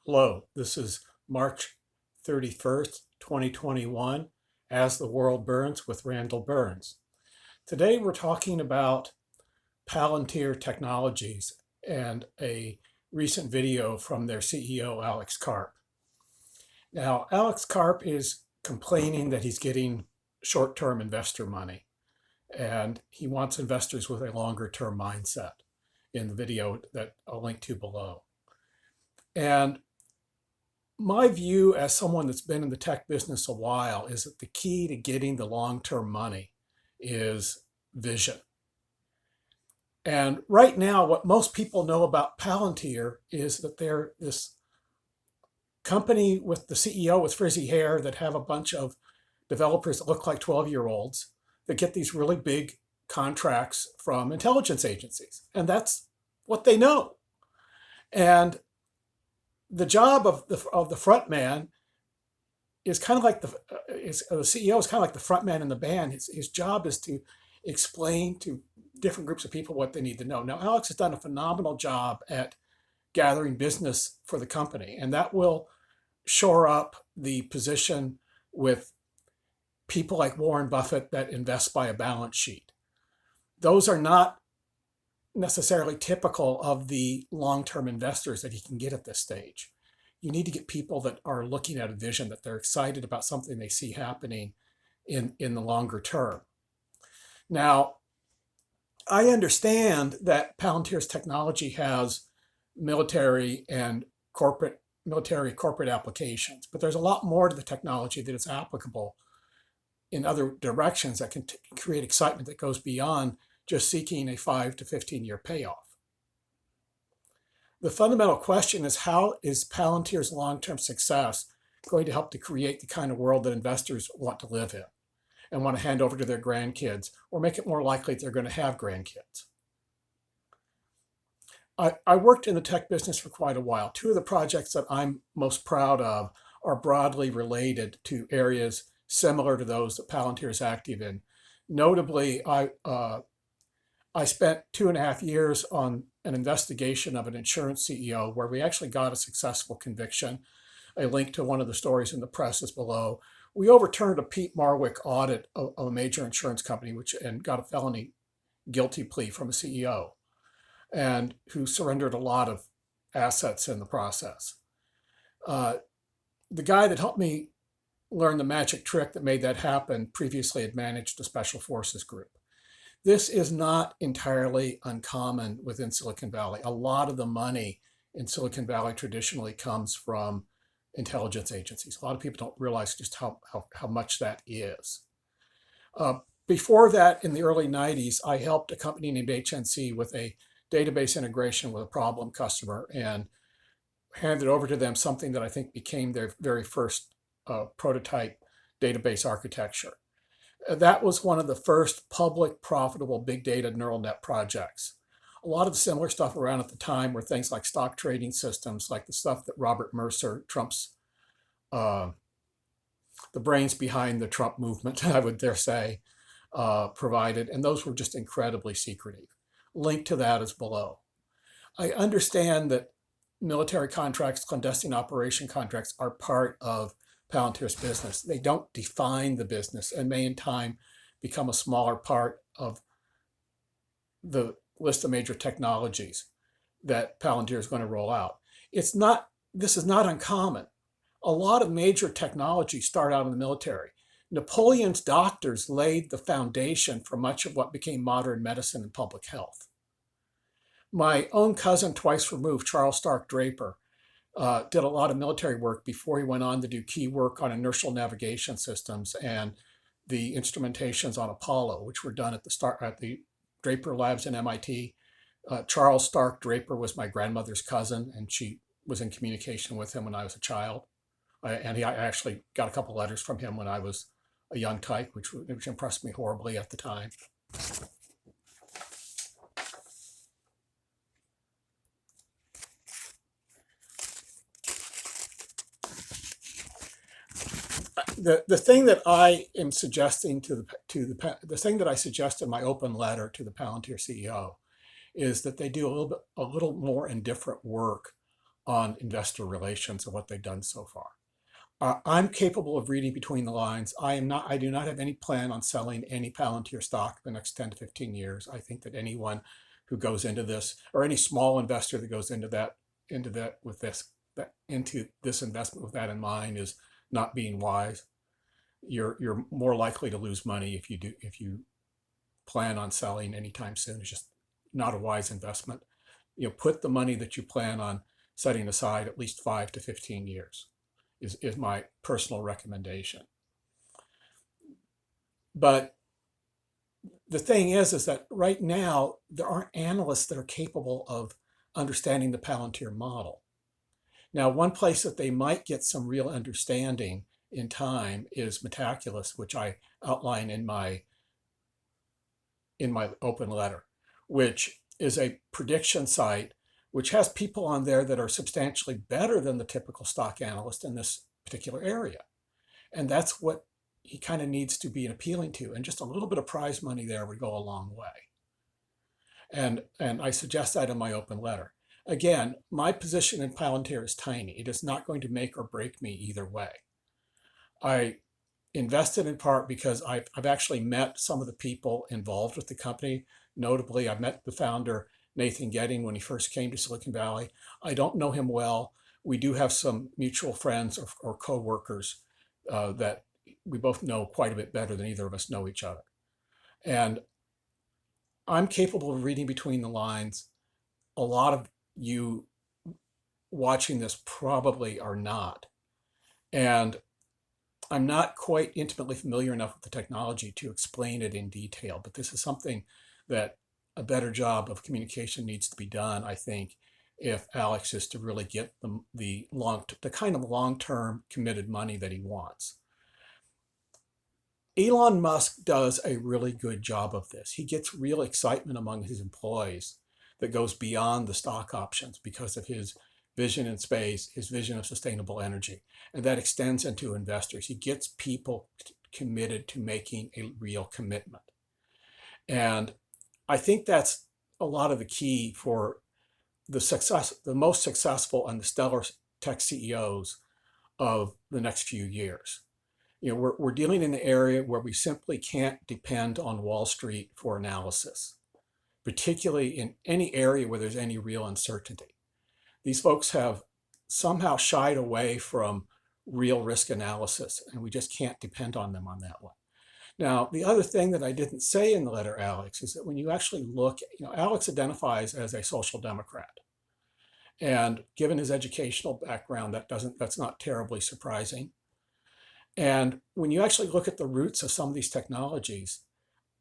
Hello, this is March 31st, 2021, As the World Burns with Randall Burns. Today we're talking about Palantir Technologies and a recent video from their CEO, Alex Karp. Now, Alex Karp is complaining that he's getting short-term investor money, and he wants investors with a longer-term mindset in the video that I'll link to below. And my view as someone that's been in the tech business a while is that the key to getting the long-term money is vision. And right now, what most people know about Palantir is that they're this company with the CEO with frizzy hair that have a bunch of developers that look like 12-year-olds that get these really big contracts from intelligence agencies. And that's what they know. And the job of the front man is kind of like the CEO is kind of like the front man in the band. His job is to explain to different groups of people what they need to know. Now, Alex has done a phenomenal job at gathering business for the company, and that will shore up the position with people like Warren Buffett that invest by a balance sheet. Those are not necessarily typical of the long-term investors that he can get at this stage. You need to get people that are looking at a vision, that they're excited about something they see happening in the longer term. Now, I understand that Palantir's technology has military corporate applications, but there's a lot more to the technology that is applicable in other directions that can create excitement that goes beyond just seeking a 5 to 15-year payoff. The fundamental question is, how is Palantir's long-term success going to help to create the kind of world that investors want to live in and want to hand over to their grandkids, or make it more likely that they're going to have grandkids? I worked in the tech business for quite a while. Two of the projects that I'm most proud of are broadly related to areas similar to those that Palantir is active in. Notably, I spent 2.5 years on an investigation of an insurance CEO where we actually got a successful conviction. A link to one of the stories in the press is below. We overturned a Pete Marwick audit of a major insurance company and got a felony guilty plea from a CEO, and who surrendered a lot of assets in the process. The guy that helped me learn the magic trick that made that happen previously had managed a special forces group. This is not entirely uncommon within Silicon Valley. A lot of the money in Silicon Valley traditionally comes from intelligence agencies. A lot of people don't realize just how much that is. Before that, in the early 90s, I helped a company named HNC with a database integration with a problem customer and handed over to them something that I think became their very first prototype database architecture. That was one of the first public, profitable big data neural net projects. A lot of similar stuff around at the time were things like stock trading systems, like the stuff that Robert Mercer, Trump's, the brains behind the Trump movement, I would dare say, provided. And those were just incredibly secretive. Link to that is below. I understand that military contracts, clandestine operation contracts, are part of Palantir's business. They don't define the business and may in time become a smaller part of the list of major technologies that Palantir is going to roll out. This is not uncommon. A lot of major technologies start out in the military. Napoleon's doctors laid the foundation for much of what became modern medicine and public health. My own cousin, twice removed, Charles Stark Draper, did a lot of military work before he went on to do key work on inertial navigation systems and the instrumentations on Apollo, which were done at the Draper Labs in MIT. Charles Stark Draper was my grandmother's cousin, and she was in communication with him when I was a child. I actually got a couple letters from him when I was a young tyke, which impressed me horribly at the time. The thing that I am suggesting the thing that I suggest in my open letter to the Palantir CEO is that they do a little more and different work on investor relations and what they've done so far. I'm capable of reading between the lines. I do not have any plan on selling any Palantir stock the next 10 to 15 years. I think that anyone who goes into this, or any small investor that goes into this investment with that in mind, is not being wise. You're more likely to lose money if you plan on selling anytime soon. It's just not a wise investment. Put the money that you plan on setting aside at least 5 to 15 years is my personal recommendation. But the thing is that right now, there aren't analysts that are capable of understanding the Palantir model. Now, one place that they might get some real understanding in time is Metaculus, which I outline in my open letter, which is a prediction site which has people on there that are substantially better than the typical stock analyst in this particular area. And that's what he kind of needs to be appealing to. And just a little bit of prize money there would go a long way. And I suggest that in my open letter. Again, my position in Palantir is tiny. It is not going to make or break me either way. I invested in part because I've actually met some of the people involved with the company. Notably, I met the founder, Nathan Getting, when he first came to Silicon Valley. I don't know him well. We do have some mutual friends or co-workers that we both know quite a bit better than either of us know each other. And I'm capable of reading between the lines. A lot of you watching this probably are not. And I'm not quite intimately familiar enough with the technology to explain it in detail, but this is something that a better job of communication needs to be done, I think, if Alex is to really get the kind of long-term committed money that he wants. Elon Musk does a really good job of this. He gets real excitement among his employees that goes beyond the stock options because of his vision in space, his vision of sustainable energy, and that extends into investors. He gets people committed to making a real commitment. And I think that's a lot of the key for the most successful and the stellar tech CEOs of the next few years. We're dealing in an area where we simply can't depend on Wall Street for analysis, particularly in any area where there's any real uncertainty. These folks have somehow shied away from real risk analysis, and we just can't depend on them on that one. Now, the other thing that I didn't say in the letter, Alex, is that when you actually look, Alex identifies as a social democrat. And given his educational background, that's not terribly surprising. And when you actually look at the roots of some of these technologies,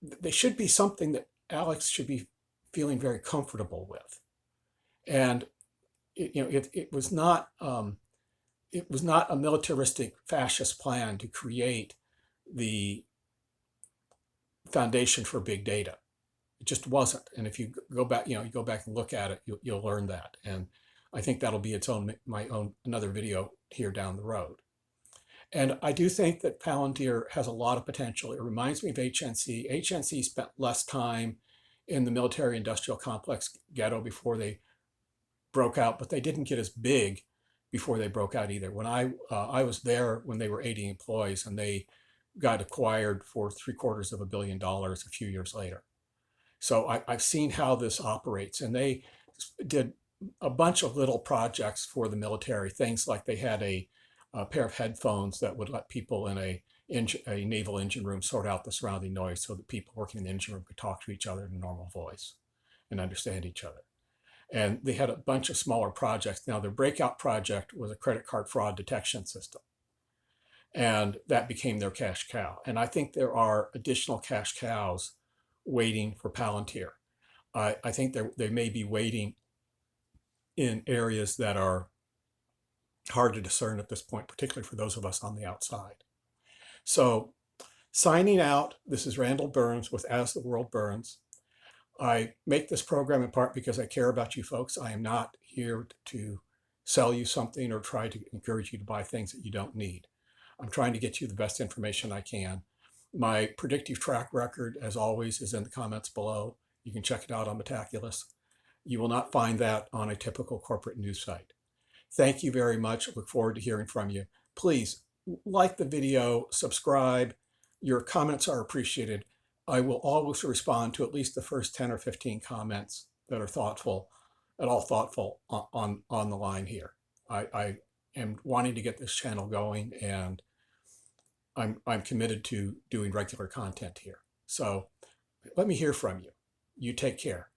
they should be something that Alex should be feeling very comfortable with. And it was not a militaristic fascist plan to create the foundation for big data. It just wasn't. And if you go back, and look at it, you'll learn that. And I think that'll be another video here down the road. And I do think that Palantir has a lot of potential. It reminds me of HNC. HNC spent less time in the military industrial complex ghetto before they broke out, but they didn't get as big before they broke out either. When I was there when they were 80 employees, and they got acquired for $750 million a few years later. So I've seen how this operates, and they did a bunch of little projects for the military. Things like they had a pair of headphones that would let people in a naval engine room sort out the surrounding noise so that people working in the engine room could talk to each other in a normal voice and understand each other. And they had a bunch of smaller projects. Now, their breakout project was a credit card fraud detection system. And that became their cash cow. And I think there are additional cash cows waiting for Palantir. I think they may be waiting in areas that are hard to discern at this point, particularly for those of us on the outside. So, signing out, this is Randall Burns with As the World Burns. I make this program in part because I care about you folks. I am not here to sell you something or try to encourage you to buy things that you don't need. I'm trying to get you the best information I can. My predictive track record, as always, is in the comments below. You can check it out on Metaculus. You will not find that on a typical corporate news site. Thank you very much. Look forward to hearing from you. Please like the video, subscribe. Your comments are appreciated. I will always respond to at least the first 10 or 15 comments that are thoughtful, at all thoughtful on the line here. I am wanting to get this channel going, and I'm committed to doing regular content here. So let me hear from you. You take care.